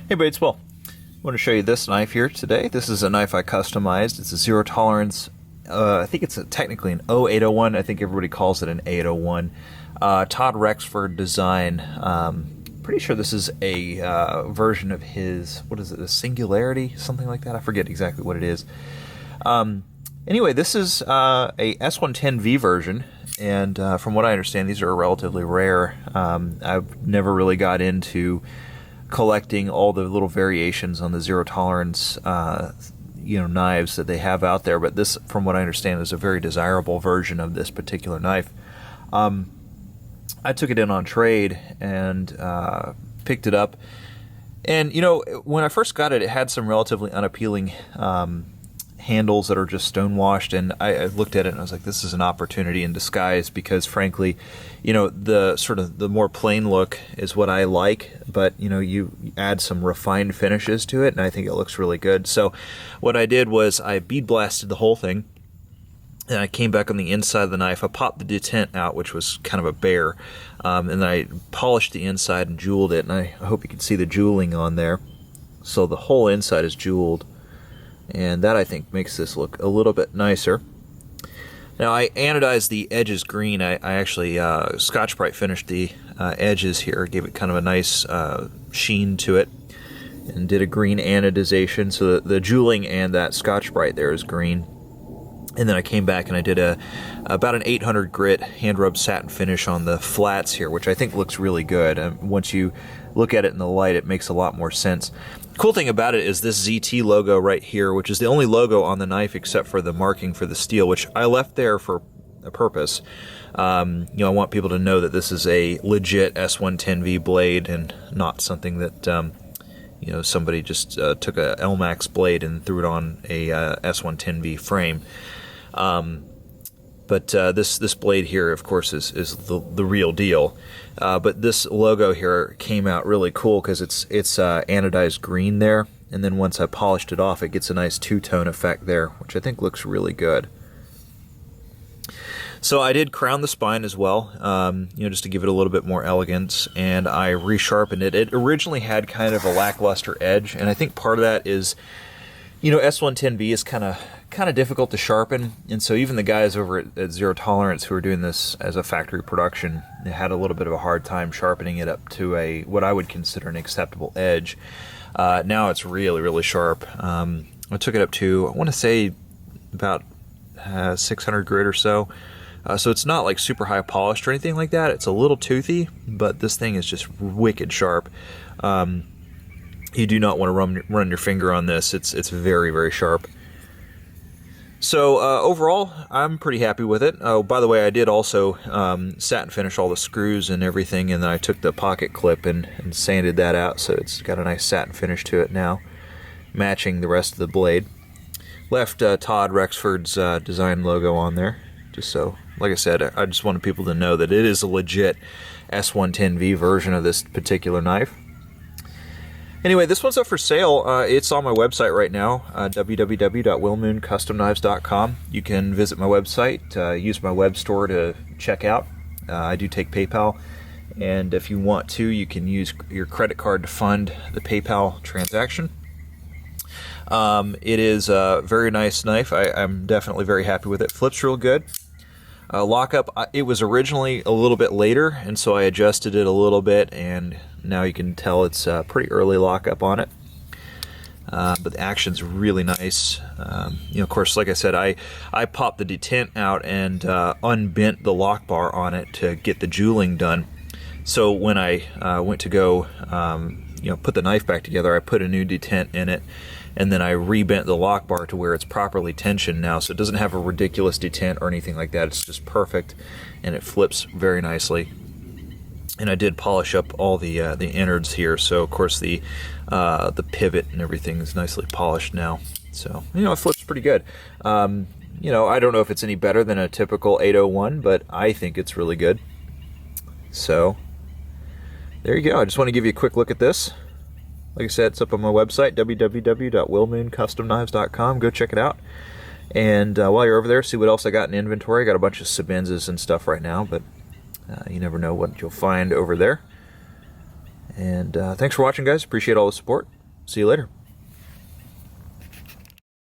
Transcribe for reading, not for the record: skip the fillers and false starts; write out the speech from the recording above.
Hey Bates, well, I want to show you this knife here today. This is a knife I customized. It's a zero tolerance, I think it's technically an 0801. I think everybody calls it an 801. Todd Rexford design. Pretty sure this is a version of his, what is it, a Singularity? Something like that? I forget exactly what it is. Anyway, this is a S110V version, and from what I understand, these are relatively rare. I've never really got into collecting all the little variations on the zero tolerance knives that they have out there, but this, from what I understand, is a very desirable version of this particular knife. I took it in on trade and picked it up, and when I first got it, it had some relatively unappealing handles that are just stonewashed, and I looked at it and I was like, this is an opportunity in disguise, because frankly, the sort of the more plain look is what I like, but you add some refined finishes to it and I think it looks really good. So what I did was I bead blasted the whole thing, and I came back on the inside of the knife. I popped the detent out, which was kind of a bare, and then I polished the inside and jeweled it, and I hope you can see the jeweling on there. So the whole inside is jeweled, and that I think makes this look a little bit nicer. Now I anodized the edges green. I actually Scotch-Brite finished the edges here, gave it kind of a nice sheen to it, and did a green anodization, so the jeweling and that Scotch-Brite there is green. And then I came back and I did about an 800 grit hand rub satin finish on the flats here, which I think looks really good. Once you look at it in the light, it makes a lot more sense. Cool thing about it is this ZT logo right here, which is the only logo on the knife except for the marking for the steel, which I left there for a purpose. I want people to know that this is a legit S110V blade and not something that somebody just took a LMAX blade and threw it on a S110V frame. But this blade here, of course, is the real deal. But this logo here came out really cool because it's anodized green there, and then once I polished it off, it gets a nice two-tone effect there, which I think looks really good. So I did crown the spine as well, just to give it a little bit more elegance, and I resharpened it. It originally had kind of a lackluster edge, and I think part of that is, S110V is kind of difficult to sharpen, and so even the guys over at Zero Tolerance who are doing this as a factory production, they had a little bit of a hard time sharpening it up to what I would consider an acceptable edge. Now it's really, really sharp. I took it up to, I want to say, about 600 grit or so. So it's not like super high polished or anything like that. It's a little toothy, but this thing is just wicked sharp. You do not want to run your finger on this. It's very, very sharp. So overall, I'm pretty happy with it. Oh, by the way, I did also satin finish all the screws and everything, and then I took the pocket clip and sanded that out, so it's got a nice satin finish to it now, matching the rest of the blade. Left Todd Rexford's design logo on there, just so, like I said, I just wanted people to know that it is a legit S110V version of this particular knife. Anyway, this one's up for sale. It's on my website right now, www.willmooncustomknives.com. You can visit my website, use my web store to check out. I do take PayPal, and if you want to, you can use your credit card to fund the PayPal transaction. It is a very nice knife. I'm definitely very happy with it. Flips real good. Lockup, it was originally a little bit later, and so I adjusted it a little bit, and now you can tell it's pretty early lockup on it. But the action's really nice. Of course, like I said, I popped the detent out and unbent the lock bar on it to get the jeweling done. So when I went to go put the knife back together, I put a new detent in it, and then I rebent the lock bar to where it's properly tensioned now, so it doesn't have a ridiculous detent or anything like that. It's just perfect, and it flips very nicely. And I did polish up all the innards here, so of course the pivot and everything is nicely polished now. So it flips pretty good. I don't know if it's any better than a typical 801, but I think it's really good. So there you go. I just want to give you a quick look at this. Like I said, it's up on my website, www.willmooncustomknives.com. Go check it out. And while you're over there, see what else I got in inventory. I got a bunch of Sebenzas and stuff right now, but you never know what you'll find over there. And thanks for watching, guys. Appreciate all the support. See you later.